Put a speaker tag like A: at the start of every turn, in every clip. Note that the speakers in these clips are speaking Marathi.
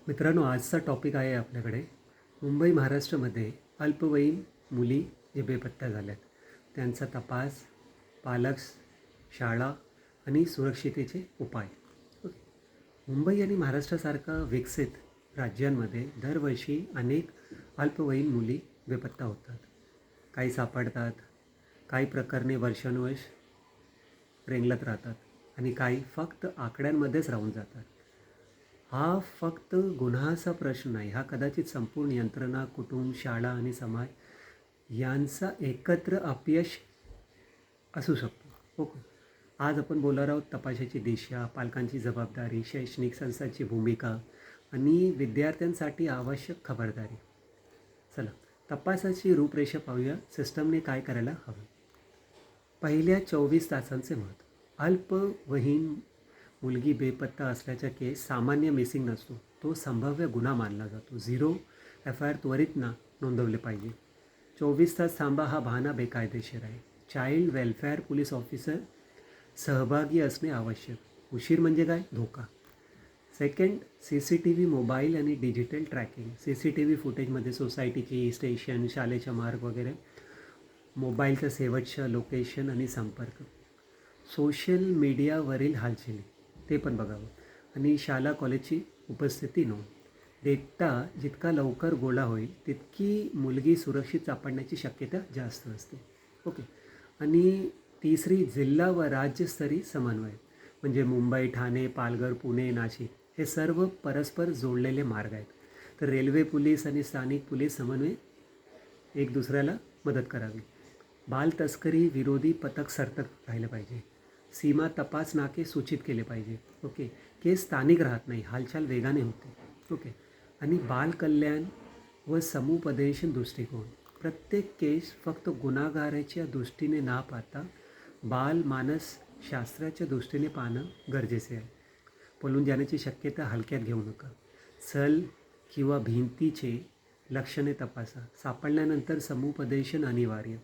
A: मित्रांनो, आजचा टॉपिक आहे आपल्याकडे मुंबई महाराष्ट्रामध्ये अल्पवयीन मुली जे बेपत्ता झाल्यात त्यांचा तपास, पालक, शाळा आणि सुरक्षितेचे उपाय. मुंबई आणि महाराष्ट्रासारखा विकसित राज्यांमध्ये दरवर्षी अनेक अल्पवयीन मुली बेपत्ता होतात. काही सापडतात, काही प्रकरणे वर्षानुवर्ष रेंगलत राहतात आणि काही फक्त आकड्यांमध्येच राहून जातात. हा फक्त गुन्ह्याचा प्रश्न नाही, हा कदाचित संपूर्ण यंत्रणा, कुटुंब, शाळा आणि समाज यांचा एकत्र अपयश असू शकतो. ओके, आज आपण बोलणार आहोत तपासाची दिशा, पालकांची जबाबदारी, शैक्षणिक संस्थांची भूमिका आणि विद्यार्थ्यांसाठी आवश्यक खबरदारी. चला, तपासाची रूपरेषा पाहूया. सिस्टमने काय करायला हवं. पहिल्या 24 तासांचे महत्त्व. अल्पवयीन मुलगी बेपत्ता असल्याचा केस सामान्य मिसिंग नसतो, तो संभाव्य गुन्हा मानला जातो. 0 FIR त्वरित नोंदवले पाहिजे. 24 तास थांबा हा बहाणा बेकायदेशीर आहे. चाइल्ड वेलफेअर पोलीस ऑफिसर सहभागी असणे आवश्यक. उशीर म्हणजे काय? धोका. सेकंड, CCTV, मोबाईल आणि डिजिटल ट्रॅकिंग. CCTV फुटेजमध्ये सोसायटीची, स्टेशन, शाळेच्या मार्ग वगैरे, मोबाईलचं शेवटचं लोकेशन आणि संपर्क. सोशल मीडियावरील हालचाली ते पण बघावं. आणि शाळा कॉलेजची उपस्थिती नोंद. डेटा जितका लवकर गोळा होईल तितकी मुलगी सुरक्षित सापडण्याची शक्यता जास्त असते. ओके. आणि तिसरी, जिल्हा व राज्यस्तरीय समन्वय. म्हणजे मुंबई, ठाणे, पालघर, पुणे, नाशिक हे सर्व परस्पर जोडलेले मार्ग आहेत. तर रेल्वे पोलीस आणि स्थानिक पोलीस समन्वय एक दुसऱ्याला मदत करावी. बालतस्करी विरोधी पथक सतर्क राहिलं पाहिजे. सीमा तपास नाके सूचित केले पाहिजे. ओके. केस स्थानिक राहत नाही, हालचाल वेगाने होते. ओके. आणि बालकल्याण व समुपदेशन दृष्टिकोन. प्रत्येक केस फक्त गुन्हेगाराच्या दृष्टीने न पाहता बालमानसशास्त्राच्या दृष्टीने पाहणं गरजेचे आहे. पळून जाण्याची शक्यता हलक्यात घेऊ नका. छल किंवा भिंतीचे लक्षणे तपासा. सापडल्यानंतर समुपदेशन अनिवार्य.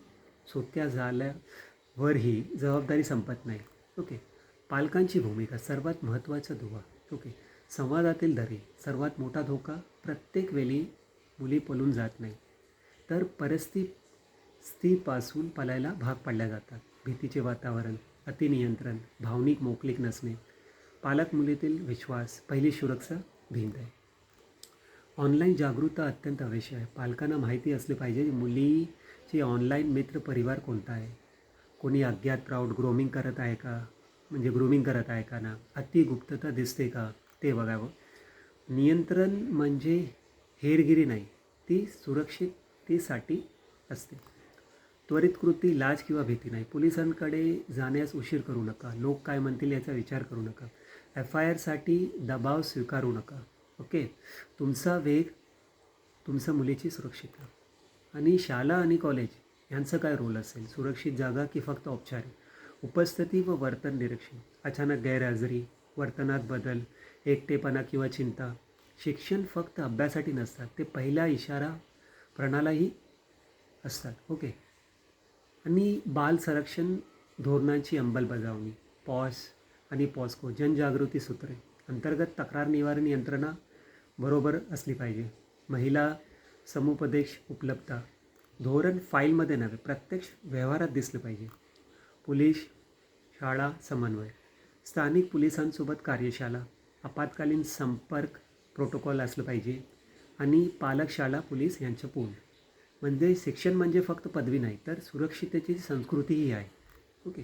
A: सुटक्या झाल्यावर ही जबाबदारी संपत नाही. ओके. पालकांची भूमिका सर्वात महत्त्वाचा दुवा. ओके. संवादातील धरे. सर्वात मोठा धोका, प्रत्येक वेळी मुली पळून जात नाही, तर परिस्थितीपासून पळायला भाग पाडल्या जातात. भीतीचे वातावरण, अतिनियंत्रण, भावनिक मोकळीक नसणे, पालक मुलीतील विश्वास, पहिली सुरक्षा भिंत आहे. ऑनलाईन जागरूकता अत्यंत आवश्यक आहे. पालकांना माहिती असली पाहिजे मुलीची ऑनलाईन मित्र परिवार कोणता आहे, कोणी अज्ञात प्राऊड ग्रूमिंग करत आहे का ना, अति गुप्तता दिसते का ते बघावं. नियंत्रण म्हणजे हेरगिरी नाही, ती सुरक्षिततेसाठी असते. त्वरित कृती, लाज किंवा भीती नाही. पोलिसांकडे जाण्यास उशीर करू नका. लोक काय म्हणतील याचा विचार करू नका. FIRसाठी दबाव स्वीकारू नका. ओके. तुमचा वेग, तुमच्या मुलीची सुरक्षितता. आणि शाळा आणि कॉलेज यांचं काय रोल असेल? सुरक्षित जागा की फक्त औपचारिक? उपस्थिती व वर्तन निरीक्षण. अचानक गैरहजेरी, वर्तनात बदल, एकटेपणा किंवा चिंता. शिक्षण फक्त अभ्यासासाठी नसतात, ते पहिला इशारा प्रणालीही असतात. ओके. आणि बाल संरक्षण धोरणांची अंमलबजावणी. पॉस आणि पॉस्को, जनजागृती सूत्रे. अंतर्गत तक्रार निवारण यंत्रणा बरोबर असली पाहिजे. महिला समुपदेश उपलब्धता. धोरण फाईलमध्ये नव्हे, प्रत्यक्ष व्यवहारात दिसलं पाहिजे. पोलीस शाळा समन्वय. स्थानिक पोलिसांसोबत कार्यशाळा, आपत्कालीन संपर्क प्रोटोकॉल असलं पाहिजे. आणि पालक, शाळा, पोलीस यांचं पूल. म्हणजे शिक्षण म्हणजे फक्त पदवी नाही, तर सुरक्षिततेची संस्कृतीही आहे. ओके.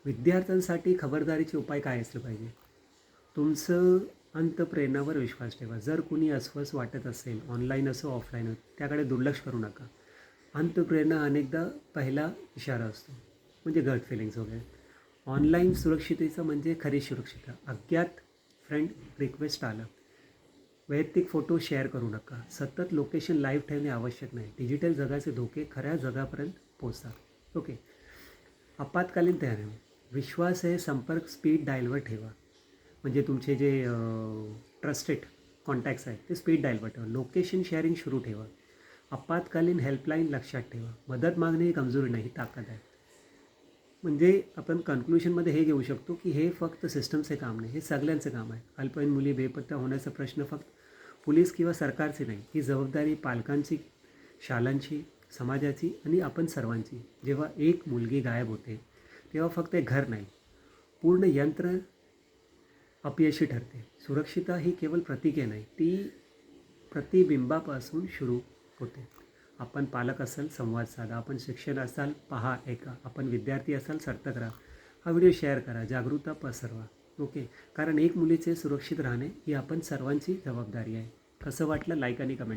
A: विद्यार्थ्यांसाठी खबरदारीचे उपाय काय असले पाहिजे? तुमचं अंतःप्रेरणावर विश्वास ठेवा. जर कुणी अस्वस्थ वाटत असेल, ऑनलाईन असो ऑफलाईन, त्याकडे दुर्लक्ष करू नका. अंतःप्रेरणा अनेकदा पहिला इशारा असतो, म्हणजे गट फिलिंग्स वगैरे. ऑनलाईन सुरक्षितेचं म्हणजे खरी सुरक्षितता. अज्ञात फ्रेंड रिक्वेस्ट आलं, वैयक्तिक फोटो शेअर करू नका. सतत लोकेशन लाईव्ह ठेवणे आवश्यक नाही. डिजिटल जगाचे धोके खऱ्या जगापर्यंत पोहोचतात. ओके. आपत्कालीन तयारी. विश्वास आहे संपर्क स्पीड डायलवर ठेवा. म्हणजे तुमचे जे ट्रस्टेड कॉन्टॅक्ट्स आहेत ते स्पीड डायलवर ठेवा. लोकेशन शेअरिंग सुरू ठेवा. आपत्कालीन हेल्पलाईन लक्षात ठेवा. मदत मागणे ही कमजोरी नाही, ही ताकद आहे. म्हणजे आपण कन्क्लुजनमध्ये हे घेऊ शकतो की हे फक्त सिस्टमचे काम नाही, हे सगळ्यांचं काम आहे. अल्पवयीन मुली बेपत्ता होण्याचा प्रश्न फक्त पोलीस किंवा सरकारची नाही, ही जबाबदारी पालकांची, शाळांची, समाजाची आणि आपण सर्वांची. जेव्हा एक मुलगी गायब होते तेव्हा फक्त एक घर नाही, पूर्ण यंत्र अपयशी ठरते. सुरक्षितता ही केवळ प्रतीके नाही, ती प्रतिबिंबापासून सुरू होते. आपण पालक असाल संवाद साधा, आपण शिक्षण असाल पहा ऐका, आपण विद्यार्थी असाल सतर्क राहा. हा व्हिडिओ शेअर करा, जागरूकता पसरवा. ओके, कारण एक मुलीचे सुरक्षित राहणे ही आपण सर्वांची जबाबदारी आहे. कसं वाटलं लाईक आणि कमेंट.